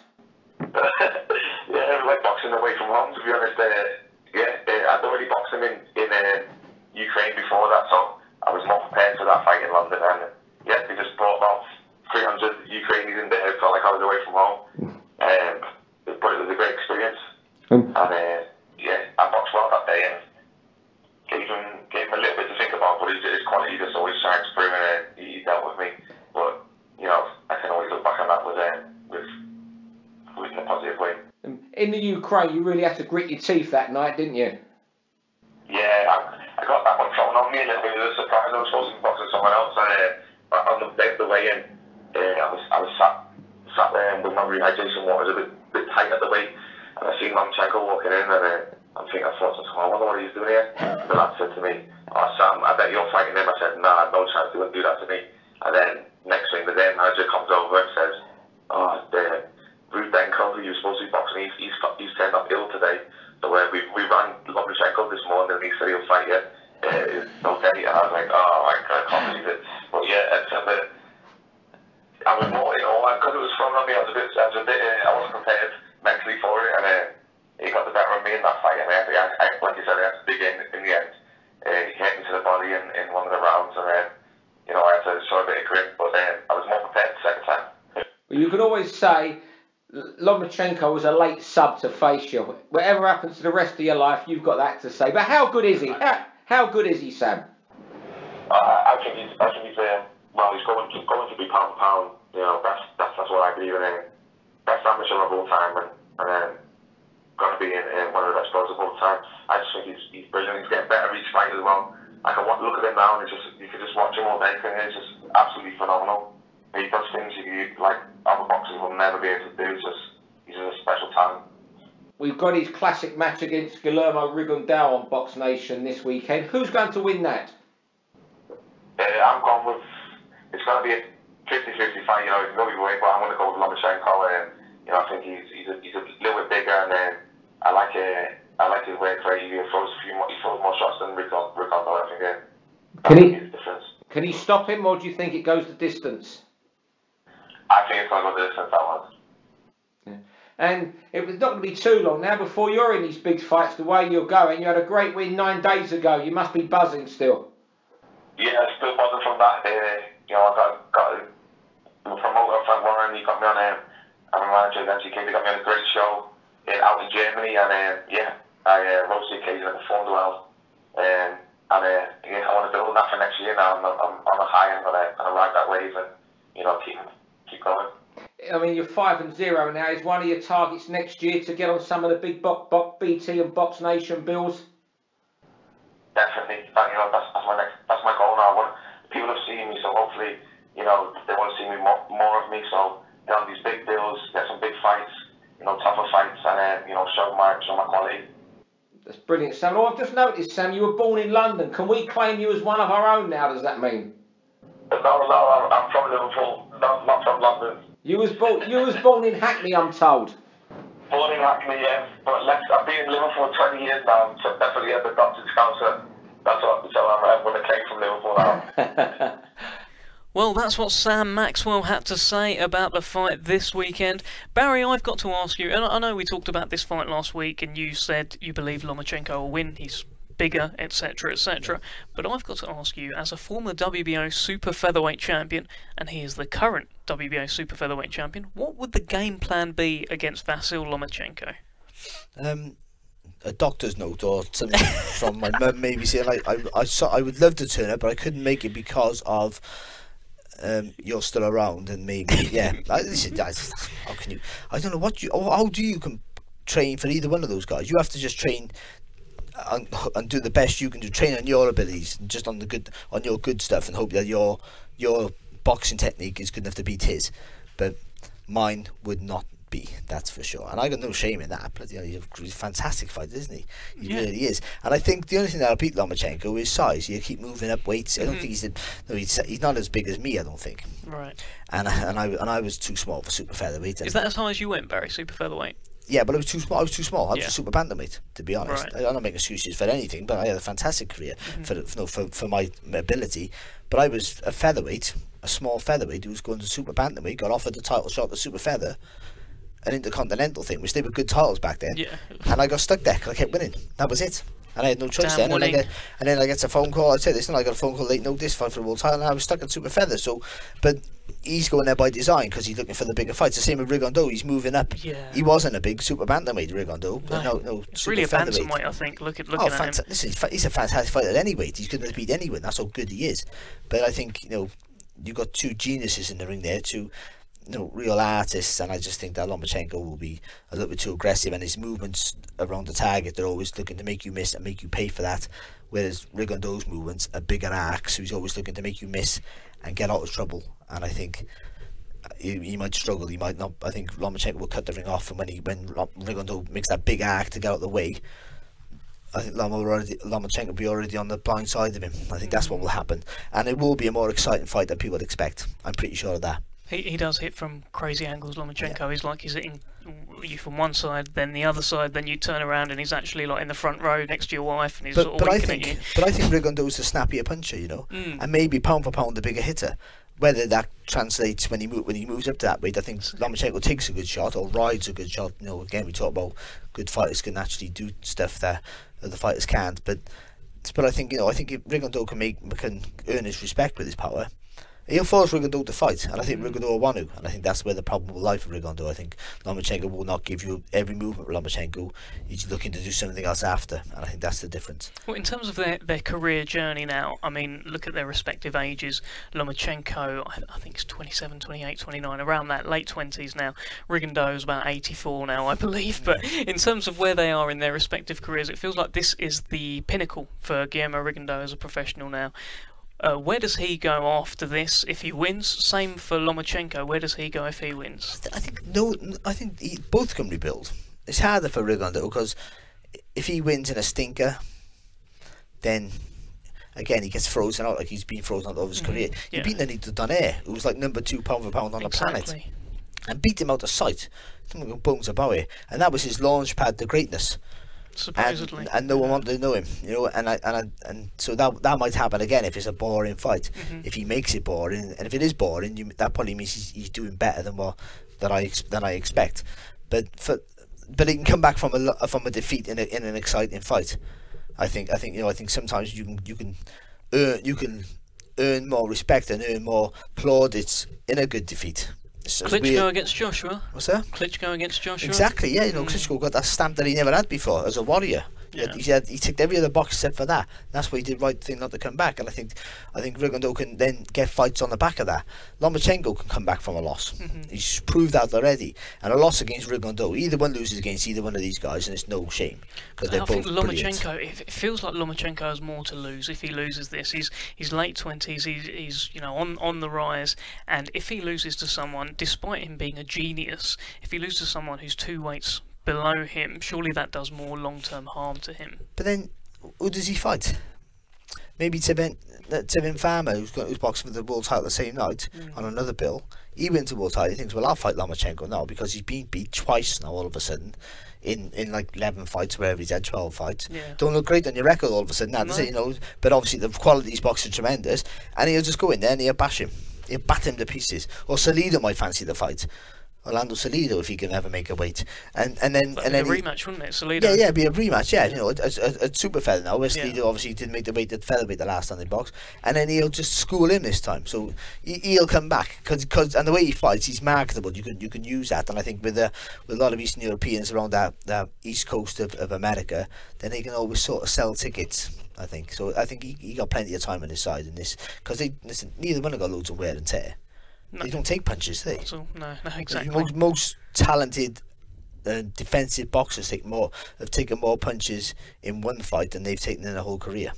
It was like boxing away from home, to be honest. I'd already boxed him in Ukraine before that, so I was more prepared for that fight in London, and they just brought about 300 Ukrainians in there. It felt like I was away from home, but it was a great experience. And I boxed well that day, and gave him a little bit to think about, but his quality just always shines through, and he dealt with me. But I can always look back on that with in a positive way. In the Ukraine, you really had to grit your teeth that night, didn't you? Yeah, I got that one thrown on me a little bit of a surprise. I was supposed to be boxing someone else, and on the way in, I was sat there with my rehydration waters a bit tight at the weight. And I seen Lomachenko walking in, and I thought, I wonder what he's doing here. The lad said to me, "Oh, Sam, I bet you're fighting him." I said, "Nah, no chance, he wouldn't do that to me." And then next thing, the day manager comes over and says, "Oh, Rigondeaux, who you were supposed to be boxing, he's turned up ill today. So we ran Lomachenko this morning, and he said he'll fight you. No day." And I was like, "Oh, I can't believe it." But I was more in awe, because it was thrown on me. I wasn't prepared mentally for it, and he got the better of me in that fight, and like you said, I had to dig in the end. He hit me to the body in one of the rounds, and I had to show a bit of grit, but I was more prepared the second time. Well, you can always say Lomachenko was a late sub to face you. Whatever happens to the rest of your life, you've got that to say. But how good is he? How good is he, Sam? I think he's he's going to be pound for pound. That's what I believe in. Best amateur of all time, and going to be in one of the best pros of all time. I just think he's brilliant. He's getting better each fight as well. I can look at him now, and you can just watch him all day, and it's just absolutely phenomenal. He does things like other boxers will never be able to do. He's a special talent. We've got his classic match against Guillermo Rigondeaux on BoxNation this weekend. Who's going to win that? I'm going with. It's going to be a 50-50 fight. It's going to be way, but I'm going to go with Lomachenko. I think he's a little bit bigger, and I like his weight rate. He throws more shots than Rigondeaux. I think. Can he stop him, or do you think it goes the distance? I think it's going to go the distance, that one. Yeah. And it was not going to be too long now before you're in these big fights the way you're going. You had a great win 9 days ago. You must be buzzing still. Yeah, still buzzing from that. I got a promoter, Frank Warren. He got me on. I'm a manager at MCK. They got me on a great show out in Germany, and I rose to the occasion and performed well. Yeah, I want to build on that for next year now. I'm on a high, I'm gonna ride that wave and, you know, keep going. I mean, you're 5-0 now. Is one of your targets next year to get on some of the big BT and BoxNation bills? Definitely. That's my goal now. People have seen me, so hopefully, you know, they want to see me more of me. So, you know, these big bills, get some big fights, you know, tougher fights, and you know, show my quality. That's brilliant, Sam. Oh, I've just noticed, Sam, you were born in London. Can we claim you as one of our own now? Does that mean? No, I'm from Liverpool, not from London. You was born in Hackney, I'm told. Born in Hackney, yeah. But I've been in Liverpool for 20 years now. So definitely at the doctor's council. So I'm going to claim from Liverpool now. Well, that's what Sam Maxwell had to say about the fight this weekend. Barry, I've got to ask you, and I know we talked about this fight last week, and you said you believe Lomachenko will win. He's bigger, etc., etc. But I've got to ask you, as a former WBO super featherweight champion, and he is the current WBO super featherweight champion, what would the game plan be against Vasyl Lomachenko? A doctor's note or something from my mum, maybe saying like I would love to turn up, but I couldn't make it because of you're still around, and maybe how can you? I don't know how do you train for either one of those guys? You have to just train and do the best you can do. Train on your abilities, just on your good stuff, and hope that your boxing technique is good enough to beat his. But mine would not be, that's for sure. And I got no shame in that. But he's a fantastic fighter, isn't he? He really is. And I think the only thing that'll beat Lomachenko is size. You keep moving up weights. I don't think he's not as big as me, I don't think. Right. And I was too small for super featherweight. Is that as high as you went, Barry? Super featherweight? Yeah, but I was too small. I was a super bantamweight, to be honest. Right. I'm not making excuses for anything, but I had a fantastic career for my ability. But I was a featherweight, a small featherweight who was going to super bantamweight, got offered the title shot to super feather, an intercontinental thing, which they were good titles back then. Yeah. And I got stuck there because I kept winning. That was it. And I had no choice then. And then I get a phone call. I said, listen, I got a phone call late notice fight for the world title, and I was stuck at super feather. So, but he's going there by design because he's looking for the bigger fights. The same with Rigondeaux. He's moving up. Yeah. He wasn't a big super bantamweight, Rigondeaux. No, it's really a bantamweight, I think. Look at him. Listen, he's a fantastic fighter at any weight. He's going to beat anyone. That's how good he is. But I think you've got two geniuses in the ring there, two real artists, and I just think that Lomachenko will be a little bit too aggressive, and his movements around the target, they're always looking to make you miss and make you pay for that, whereas Rigondeaux's movements are bigger arcs, so he's always looking to make you miss and get out of trouble. And I think he might struggle, he might not. I think Lomachenko will cut the ring off, and when Rigondeaux makes that big arc to get out of the way, I think Lomachenko will be already on the blind side of him. I think that's what will happen, and it will be a more exciting fight than people would expect. I'm pretty sure of that. He does hit from crazy angles, Lomachenko. Yeah. He's like he's hitting you from one side, then the other side, then you turn around and he's actually like in the front row next to your wife, and he's sort of winking at you. But I think Rigondeaux's a snappier puncher, and maybe pound for pound a bigger hitter. Whether that translates when he moves up to that weight, I think Lomachenko takes a good shot or rides a good shot. Again, we talk about good fighters can actually do stuff that other fighters can't. But I think if Rigondeaux can earn his respect with his power, he'll force Rigondeaux to fight, and I think Rigondeaux will want to, and I think that's where the problem will lie for Rigondeaux. I think Lomachenko will not give you every movement with Lomachenko. He's looking to do something else after, and I think that's the difference. Well, in terms of their career journey now, I mean, look at their respective ages. Lomachenko, I think he's 27, 28, 29, around that, late 20s now. Rigondeaux is about 84 now, I believe. But in terms of where they are in their respective careers, it feels like this is the pinnacle for Guillermo Rigondeaux as a professional now. Where does he go after this if he wins? Same for Lomachenko. Where does he go if he wins? I think both can rebuild. It's harder for Rigondeaux because if he wins in a stinker, then again he gets frozen out like he's been frozen out of his career. He beat Nonito Donaire, who was like number 2 pound for pound on the planet, and beat him out of sight. Nothing bones about it, and that was his launch pad to greatness. Supposedly, and no one wanted to know him, and so that might happen again if it's a boring fight. If he makes it boring, and if it is boring, that probably means he's doing better than I expect. But he can come back from a defeat in an exciting fight. I think sometimes you can earn more respect and earn more plaudits in a good defeat. Klitschko against Joshua. What's that? Klitschko against Joshua. Exactly, yeah. Klitschko got that stamp that he never had before as a warrior. He ticked every other box except for that. That's why he did right thing not to come back. And I think Rigondeaux can then get fights on the back of that. Lomachenko can come back from a loss. He's proved that already. And a loss against Rigondeaux, either one loses against either one of these guys, and it's no shame because they're both brilliant. Lomachenko, it feels like Lomachenko has more to lose if he loses this. He's late 20s. He's on the rise, and if he loses to someone, despite him being a genius, if he loses to someone who's 2 weights below him, surely that does more long-term harm to him. But then, who does he fight? Maybe Tevin Farmer, who's boxing for the world title the same night on another bill. He wins the world title. He thinks, well, I'll fight Lomachenko now because he's been beat twice now. All of a sudden, in like 11 fights, wherever he's had 12 fights, don't look great on your record all of a sudden. Does it? But obviously the quality of these boxers is tremendous, and he'll just go in there and he'll bash him. He'll bat him to pieces. Or Salido might fancy the fight. Orlando Salido, if he can ever make a weight, and then a rematch, wouldn't it, Salido? Yeah, it'd be a rematch. Yeah, a super feather now. Where Salido obviously didn't make the weight, the featherweight the last time they boxed, and then he'll just school him this time. So he'll come back because and the way he fights, he's marketable. You can use that, and I think with a lot of Eastern Europeans around that east coast of America, then they can always sort of sell tickets. I think so. I think he got plenty of time on his side in this because neither one have got loads of wear and tear. No. They don't take punches, do they? No, exactly. Most talented defensive boxers have taken more punches in one fight than they've taken in a whole career.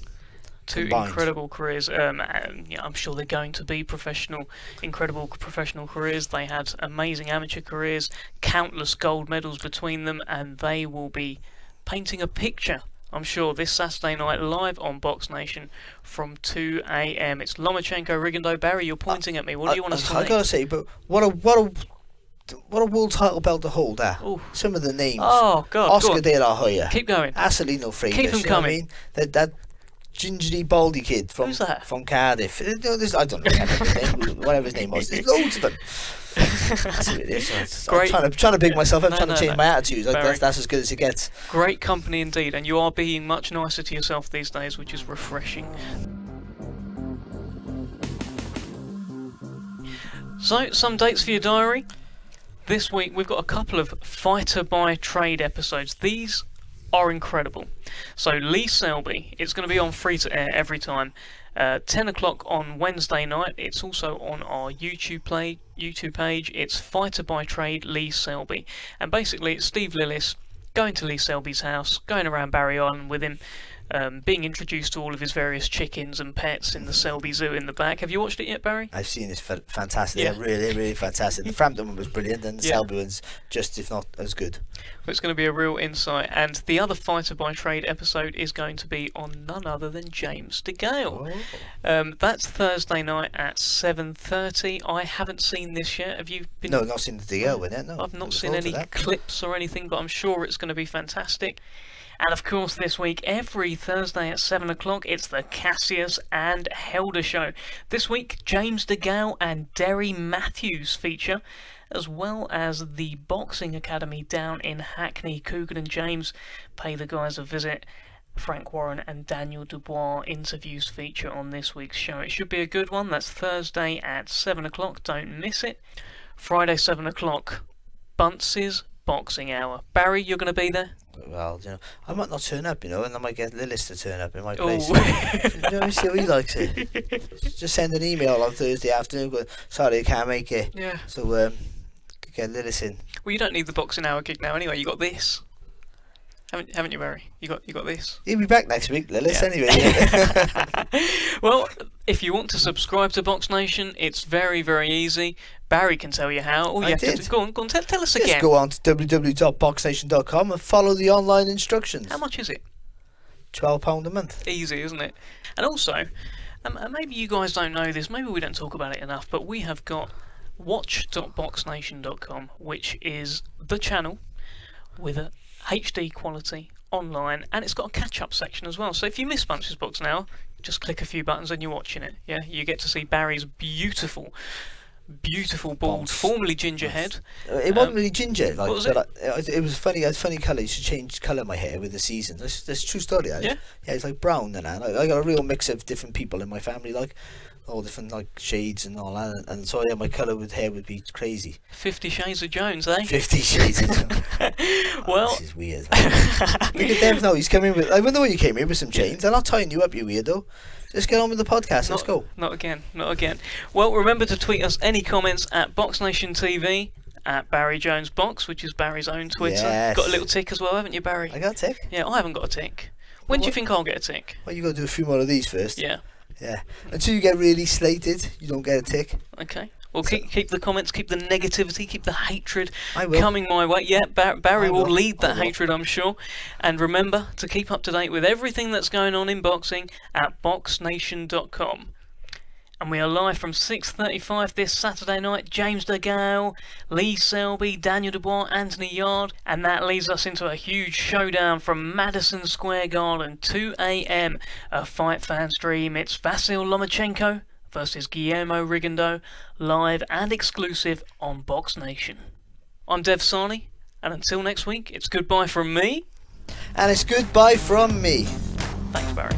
Two combined. Incredible careers. And, I'm sure they're going to be incredible professional careers. They had amazing amateur careers, countless gold medals between them, and they will be painting a picture, I'm sure, this Saturday night live on BoxNation from 2 a.m. It's Lomachenko, Rigondeaux. Barry, you're pointing at me. What do you want to say? I gotta say, but what a world title belt to hold. Some of the names. Oh God! Oscar De La Hoya. Keep going. Acelino Freitas. Keep them coming. You know what I mean? That gingery baldy kid from Cardiff. I don't know whatever his name was. There's loads of them. That's what it is. I'm trying to big myself up, trying to change my attitude. That's as good as it gets. Great company indeed, and you are being much nicer to yourself these days, which is refreshing. So, some dates for your diary. This week we've got a couple of fighter by trade episodes. These are incredible. So Lee Selby, it's going to be on free to air every time. 10 o'clock on Wednesday night. It's also on our YouTube page. It's Fighter by Trade Lee Selby, and basically it's Steve Lillis going to Lee Selby's house, going around Barry Island with him, being introduced to all of his various chickens and pets in the Selby Zoo in the back. Have you watched it yet, Barry? I've seen it. Fantastic. Yeah. Really, really fantastic. The Frampton one was brilliant, and the Selby one's just, if not as good. Well, it's going to be a real insight, and the other Fighter by Trade episode is going to be on none other than James DeGale. That's Thursday night at 7:30. I haven't seen this yet. Have you been? No, not seen the DeGale one yet. No, I've not seen any clips or anything, but I'm sure it's going to be fantastic. And of course this week, every Thursday at 7 o'clock, it's the Cassius and Helder Show. This week, James DeGale and Derry Matthews feature, as well as the Boxing Academy down in Hackney. Coogan and James pay the guys a visit. Frank Warren and Daniel Dubois interviews feature on this week's show. It should be a good one. That's Thursday at 7 o'clock. Don't miss it. Friday, 7 o'clock, Bunce's Boxing Hour. Barry, you're going to be there? Well, I might not turn up, and I might get Lillis to turn up in my place. Let me see what he likes it. Just send an email on Thursday afternoon going, sorry, I can't make it. Yeah. So, get Lillis in. Well, you don't need the Boxing Hour gig now anyway. You got this. Haven't you, Barry? You got this. He'll be back next week, Lillis, anyway. Well, if you want to subscribe to BoxNation, it's very, very easy. Barry can tell you how. All you have to do, go on, tell us again. Just go on to www.boxnation.com and follow the online instructions. How much is it? £12 a month. Easy, isn't it? And also, maybe you guys don't know this, maybe we don't talk about it enough, but we have got watch.boxnation.com, which is the channel with a HD quality online, and it's got a catch-up section as well. So if you miss Bunch's Box now, just click a few buttons and you're watching it. Yeah, you get to see Barry's beautiful beautiful bald, formerly ginger head. It wasn't really ginger. Like, what was but it was funny. I had funny colour. I used to change colour of my hair with the season. That's a true story. Yeah? Yeah, it's like brown and that. I got a real mix of different people in my family, like all different like shades and all that. And so yeah, my colour with hair would be crazy. 50 Shades of Jones, eh? 50 Shades of Jones. Well, this is weird. Look at Dev now. He's coming with. I wonder why you came here with some chains. I'm not tying you up, you weirdo. Just get on with the podcast. Let's go. Not again. Well, remember to tweet us any comments at BoxNation TV, at Barry Jones Box, which is Barry's own Twitter. Yes. Got a little tick as well, haven't you, Barry? I got a tick. Yeah, I haven't got a tick. When do you think I'll get a tick? Well, you got to do a few more of these first. Yeah. Yeah. Until you get really slated, you don't get a tick. Okay. Well, keep the comments, keep the negativity, keep the hatred I will. coming my way. Yeah, Barry will lead that I will. hatred, I'm sure. And remember to keep up to date with everything that's going on in boxing at BoxNation.com. And we are live from 6:35 this Saturday night. James DeGale, Lee Selby, Daniel Dubois, Anthony Yard. And that leads us into a huge showdown from Madison Square Garden, 2 a.m. A Fight Fan Stream. It's Vasil Lomachenko versus Guillermo Rigondeaux, live and exclusive on BoxNation. I'm Dev Sahni, and until next week, it's goodbye from me. And it's goodbye from me. Thanks, Barry.